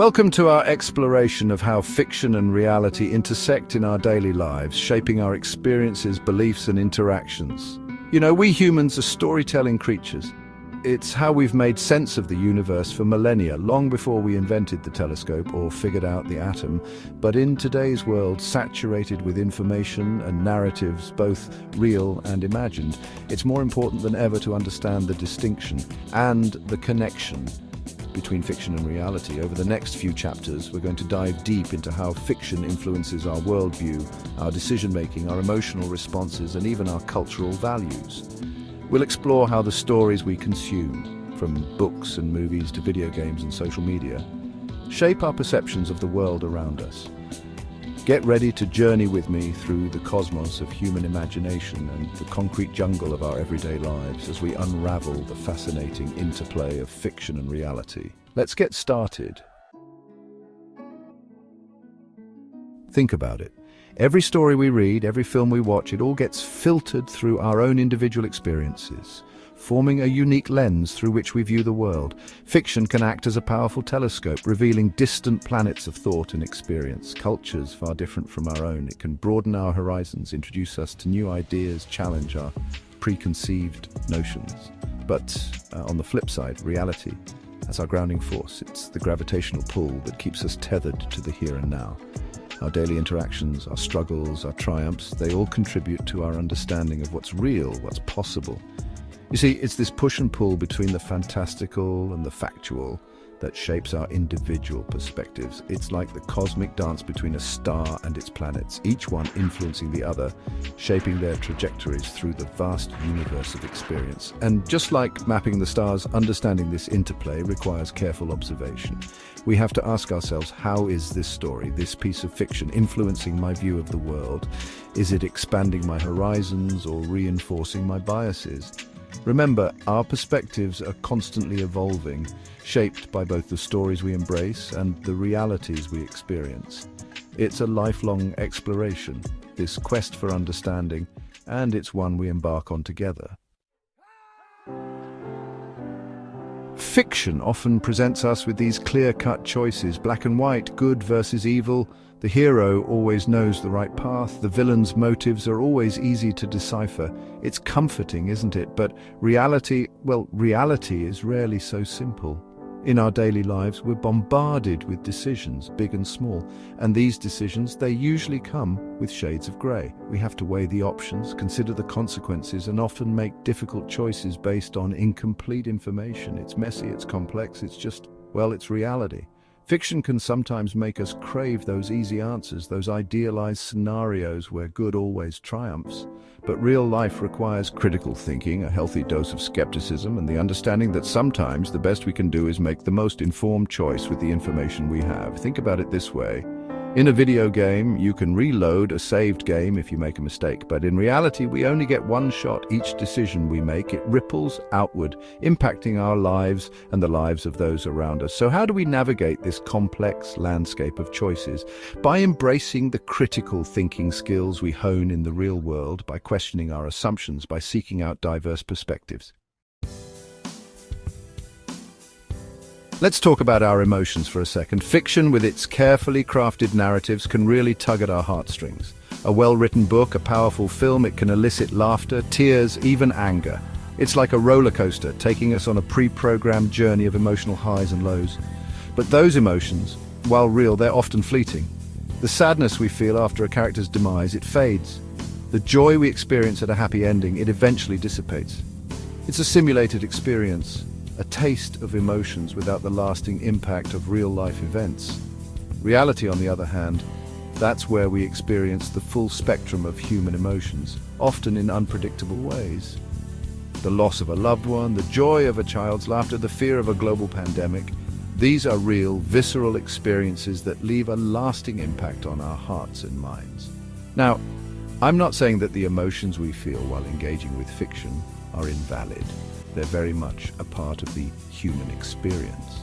Welcome to our exploration of how fiction and reality intersect in our daily lives, shaping our experiences, beliefs, and interactions. You know, we humans are storytelling creatures. It's how we've made sense of the universe for millennia, long before we invented the telescope or figured out the atom. But in today's world, saturated with information and narratives, both real and imagined, it's more important than ever to understand the distinction and the connection between fiction and reality. Over the next few chapters, we're going to dive deep into how fiction influences our worldview, our decision-making, our emotional responses, and even our cultural values. We'll explore how the stories we consume, from books and movies to video games and social media, shape our perceptions of the world around us. Get ready to journey with me through the cosmos of human imagination and the concrete jungle of our everyday lives as we unravel the fascinating interplay of fiction and reality. Let's get started. Think about it. Every story we read, every film we watch, it all gets filtered through our own individual experiences, forming a unique lens through which we view the world. Fiction can act as a powerful telescope, revealing distant planets of thought and experience, cultures far different from our own. It can broaden our horizons, introduce us to new ideas, challenge our preconceived notions. But on the flip side, reality, as our grounding force, it's the gravitational pull that keeps us tethered to the here and now. Our daily interactions, our struggles, our triumphs, they all contribute to our understanding of what's real, what's possible. You see, it's this push and pull between the fantastical and the factual that shapes our individual perspectives. It's like the cosmic dance between a star and its planets, each one influencing the other, shaping their trajectories through the vast universe of experience. And just like mapping the stars, understanding this interplay requires careful observation. We have to ask ourselves, how is this story, this piece of fiction, influencing my view of the world? Is it expanding my horizons or reinforcing my biases? Remember, our perspectives are constantly evolving, shaped by both the stories we embrace and the realities we experience. It's a lifelong exploration, this quest for understanding, and it's one we embark on together. Fiction often presents us with these clear-cut choices, black and white, good versus evil. The hero always knows the right path. The villain's motives are always easy to decipher. It's comforting, isn't it? But reality is rarely so simple. In our daily lives, we're bombarded with decisions, big and small, and these decisions, they usually come with shades of grey. We have to weigh the options, consider the consequences, and often make difficult choices based on incomplete information. It's messy, it's complex, it's reality. Fiction can sometimes make us crave those easy answers, those idealized scenarios where good always triumphs. But real life requires critical thinking, a healthy dose of skepticism, and the understanding that sometimes the best we can do is make the most informed choice with the information we have. Think about it this way. In a video game, you can reload a saved game if you make a mistake, but in reality, we only get one shot. Each decision we make, it ripples outward, impacting our lives and the lives of those around us. So how do we navigate this complex landscape of choices? By embracing the critical thinking skills we hone in the real world, by questioning our assumptions, by seeking out diverse perspectives. Let's talk about our emotions for a second. Fiction, with its carefully crafted narratives, can really tug at our heartstrings. A well-written book, a powerful film, it can elicit laughter, tears, even anger. It's like a roller coaster, taking us on a pre-programmed journey of emotional highs and lows. But those emotions, while real, they're often fleeting. The sadness we feel after a character's demise, it fades. The joy we experience at a happy ending, it eventually dissipates. It's a simulated experience, a taste of emotions without the lasting impact of real-life events. Reality, on the other hand, that's where we experience the full spectrum of human emotions, often in unpredictable ways. The loss of a loved one, the joy of a child's laughter, the fear of a global pandemic. These are real, visceral experiences that leave a lasting impact on our hearts and minds. Now, I'm not saying that the emotions we feel while engaging with fiction are invalid. They're very much a part of the human experience.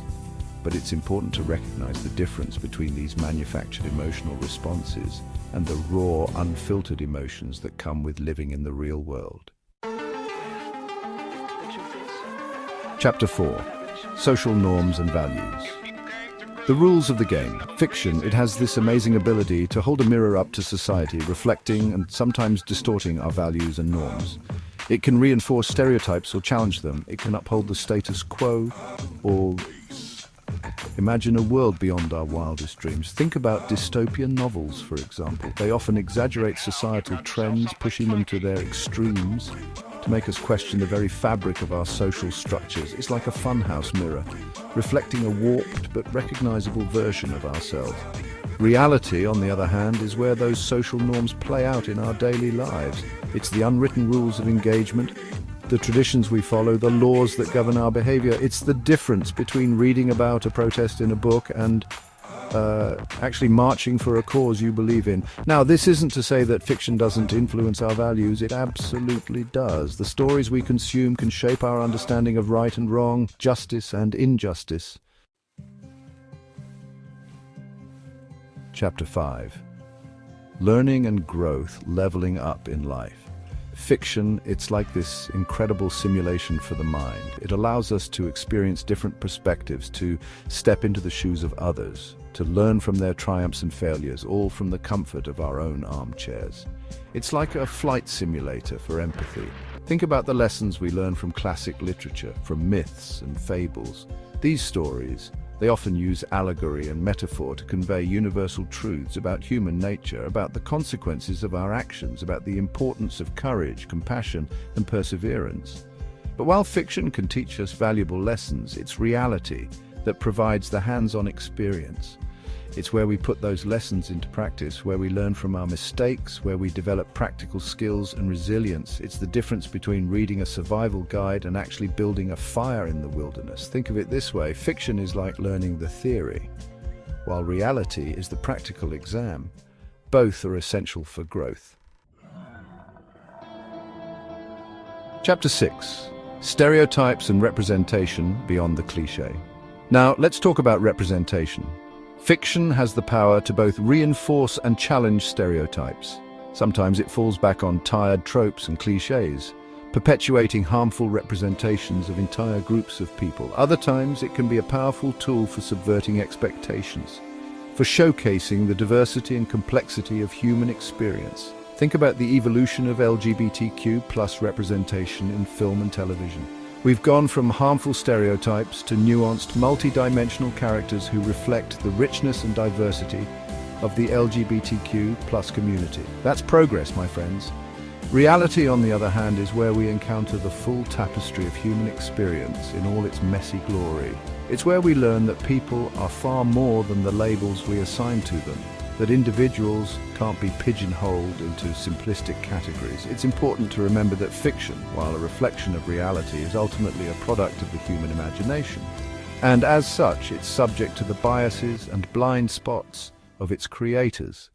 But it's important to recognize the difference between these manufactured emotional responses and the raw, unfiltered emotions that come with living in the real world. Chapter 4. Social Norms and Values. The rules of the game. Fiction, it has this amazing ability to hold a mirror up to society, reflecting and sometimes distorting our values and norms. It can reinforce stereotypes or challenge them. It can uphold the status quo or imagine a world beyond our wildest dreams. Think about dystopian novels, for example. They often exaggerate societal trends, pushing them to their extremes to make us question the very fabric of our social structures. It's like a funhouse mirror, reflecting a warped but recognizable version of ourselves. Reality, on the other hand, is where those social norms play out in our daily lives. It's the unwritten rules of engagement, the traditions we follow, the laws that govern our behavior. It's the difference between reading about a protest in a book and actually marching for a cause you believe in. Now, this isn't to say that fiction doesn't influence our values. It absolutely does. The stories we consume can shape our understanding of right and wrong, justice and injustice. Chapter 5. Learning and growth, leveling up in life. Fiction, it's like this incredible simulation for the mind. It allows us to experience different perspectives, to step into the shoes of others, to learn from their triumphs and failures, all from the comfort of our own armchairs. It's like a flight simulator for empathy. Think about the lessons we learn from classic literature, from myths and fables. These stories, they often use allegory and metaphor to convey universal truths about human nature, about the consequences of our actions, about the importance of courage, compassion, and perseverance. But while fiction can teach us valuable lessons, it's reality that provides the hands-on experience. It's where we put those lessons into practice, where we learn from our mistakes, where we develop practical skills and resilience. It's the difference between reading a survival guide and actually building a fire in the wilderness. Think of it this way: fiction is like learning the theory, while reality is the practical exam. Both are essential for growth. Chapter 6. Stereotypes and representation beyond the cliché. Now, let's talk about representation. Fiction has the power to both reinforce and challenge stereotypes. Sometimes it falls back on tired tropes and clichés, perpetuating harmful representations of entire groups of people. Other times it can be a powerful tool for subverting expectations, for showcasing the diversity and complexity of human experience. Think about the evolution of LGBTQ+ representation in film and television. We've gone from harmful stereotypes to nuanced, multi-dimensional characters who reflect the richness and diversity of the LGBTQ+ community. That's progress, my friends. Reality, on the other hand, is where we encounter the full tapestry of human experience in all its messy glory. It's where we learn that people are far more than the labels we assign to them, that individuals can't be pigeonholed into simplistic categories. It's important to remember that fiction, while a reflection of reality, is ultimately a product of the human imagination. And as such, it's subject to the biases and blind spots of its creators.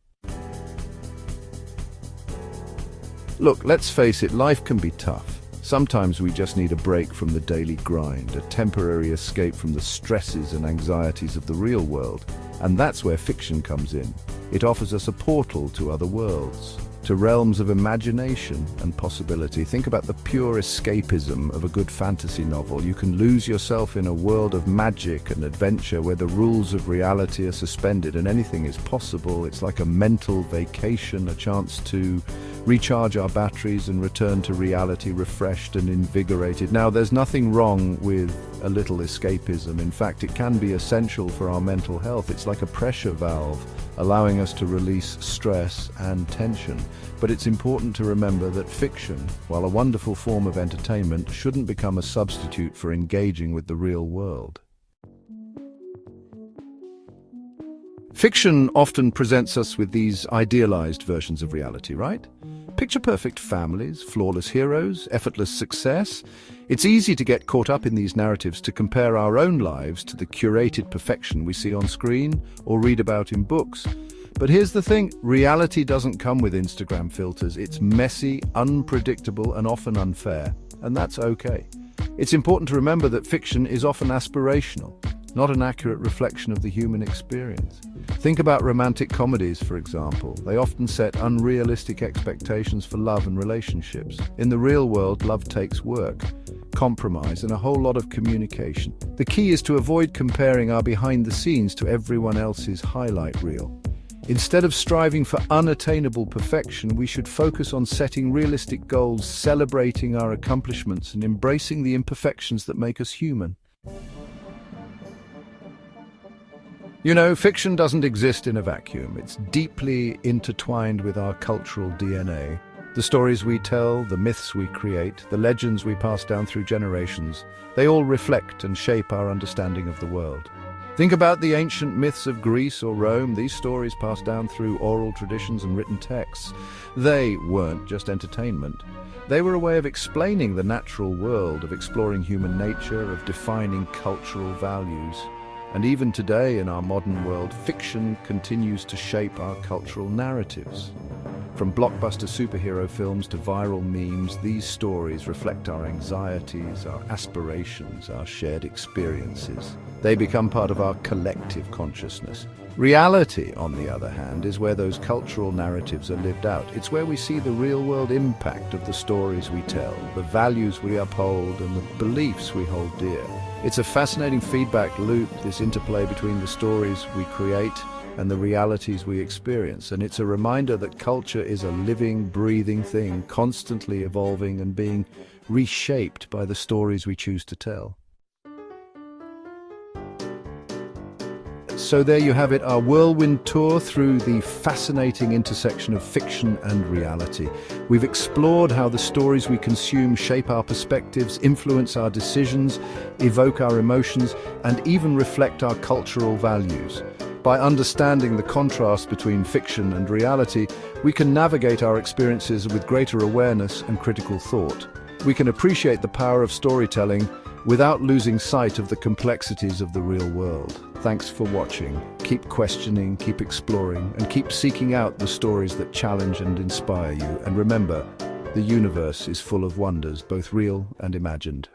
Look, let's face it, life can be tough. Sometimes we just need a break from the daily grind, a temporary escape from the stresses and anxieties of the real world. And that's where fiction comes in. It offers us a portal to other worlds, to realms of imagination and possibility. Think about the pure escapism of a good fantasy novel. You can lose yourself in a world of magic and adventure where the rules of reality are suspended and anything is possible. It's like a mental vacation, a chance to recharge our batteries and return to reality refreshed and invigorated. Now, there's nothing wrong with a little escapism. In fact, it can be essential for our mental health. It's like a pressure valve, allowing us to release stress and tension. But it's important to remember that fiction, while a wonderful form of entertainment, shouldn't become a substitute for engaging with the real world. Fiction often presents us with these idealized versions of reality, right? Picture-perfect families, flawless heroes, effortless success. It's easy to get caught up in these narratives, to compare our own lives to the curated perfection we see on screen or read about in books. But here's the thing, reality doesn't come with Instagram filters. It's messy, unpredictable, and often unfair. And that's okay. It's important to remember that fiction is often aspirational, not an accurate reflection of the human experience. Think about romantic comedies, for example. They often set unrealistic expectations for love and relationships. In the real world, love takes work. compromise, and a whole lot of communication. The key is to avoid comparing our behind the scenes to everyone else's highlight reel. Instead of striving for unattainable perfection, we should focus on setting realistic goals, celebrating our accomplishments, and embracing the imperfections that make us human. You know, fiction doesn't exist in a vacuum. It's deeply intertwined with our cultural DNA. The stories we tell, the myths we create, the legends we pass down through generations, they all reflect and shape our understanding of the world. Think about the ancient myths of Greece or Rome. These stories passed down through oral traditions and written texts. They weren't just entertainment. They were a way of explaining the natural world, of exploring human nature, of defining cultural values. And even today, in our modern world, fiction continues to shape our cultural narratives. From blockbuster superhero films to viral memes, these stories reflect our anxieties, our aspirations, our shared experiences. They become part of our collective consciousness. Reality, on the other hand, is where those cultural narratives are lived out. It's where we see the real-world impact of the stories we tell, the values we uphold, and the beliefs we hold dear. It's a fascinating feedback loop, this interplay between the stories we create and the realities we experience. And it's a reminder that culture is a living, breathing thing, constantly evolving and being reshaped by the stories we choose to tell. So there you have it, our whirlwind tour through the fascinating intersection of fiction and reality. We've explored how the stories we consume shape our perspectives, influence our decisions, evoke our emotions, and even reflect our cultural values. By understanding the contrast between fiction and reality, we can navigate our experiences with greater awareness and critical thought. We can appreciate the power of storytelling without losing sight of the complexities of the real world. Thanks for watching. Keep questioning, keep exploring, and keep seeking out the stories that challenge and inspire you. And remember, the universe is full of wonders, both real and imagined.